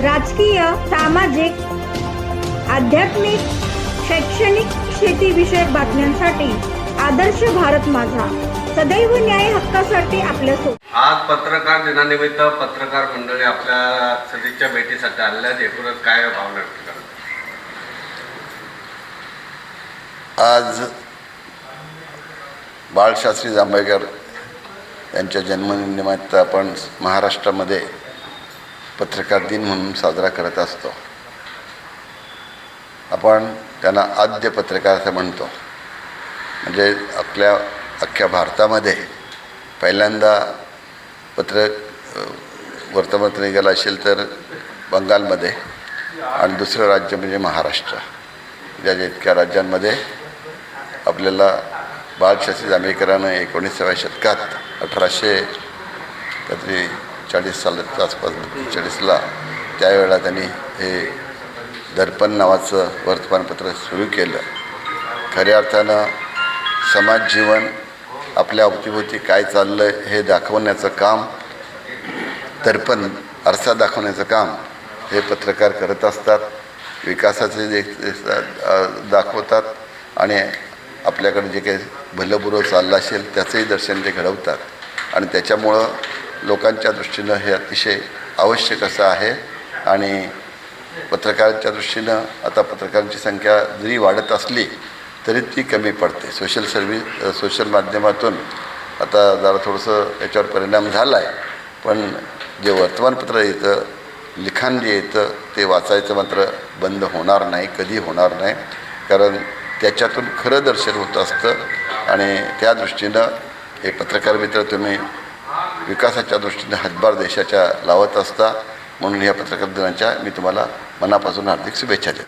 राजकीय, सामाजिक, आध्यात्मिक, शैक्षणिक, शेतीविषयक बातम्यांसाठी आदर्श भारत माझा सदैव न्याय हक्कासाठी आपल्यासोबत। आज पत्रकार दिनानिमित्त पत्रकार मंडळी आपल्या सदिच्छा भेटीसाठी आलेल्या आहेत। एकूणच काय भावना व्यक्त करतात? आज बाळशास्त्री जांभेकर यांच्या जन्मदिनानिमित्त आपण महाराष्ट्रामध्ये पत्रकार दिन म्हणून साजरा करत असतो। आपण त्यांना आद्य पत्रकार असं म्हणतो। म्हणजे आपल्या अख्ख्या भारतामध्ये पहिल्यांदा वर्तमानपत्र निघालं असेल तर बंगालमध्ये, आणि दुसरं राज्य म्हणजे महाराष्ट्र। ज्या इतक्या राज्यांमध्ये आपल्याला बाळशास्त्री जांभेकरांनं 19व्या शतकात 1840 सालाच्या आसपास 40ला त्यावेळेला त्यांनी हे दर्पण नावाचं वर्तमानपत्र सुरू केलं। खऱ्या अर्थानं समाज जीवन, आपल्या अवतीभोवती काय चाललं आहे हे दाखवण्याचं काम, दर्पण आरसा दाखवण्याचं काम हे पत्रकार करत असतात। विकासाचे दाखवतात आणि आपल्याकडे जे काही भलंबुरं चाललं असेल त्याचंही दर्शन ते घडवतात। आणि त्याच्यामुळं लोकांच्या दृष्टीनं हे अतिशय आवश्यक असं आहे। आणि पत्रकारांच्या दृष्टीनं आता पत्रकारांची संख्या जरी वाढत असली तरी ती कमी पडते। सोशल माध्यमातून आता जरा थोडंसं याच्यावर परिणाम झाला आहे, पण जे वर्तमानपत्र येतं, लिखाण जे येतं ते वाचायचं मात्र बंद होणार नाही, कधी होणार नाही। कारण त्याच्यातून खरं दर्शन होत असतं आणि त्या दृष्टीनं हे पत्रकार मित्र तुम्ही विकासाच्या दृष्टीनं हातभार देशाच्या लावत असता। म्हणून या पत्रकार दिनाच्या मी तुम्हाला मनापासून हार्दिक शुभेच्छा देतो।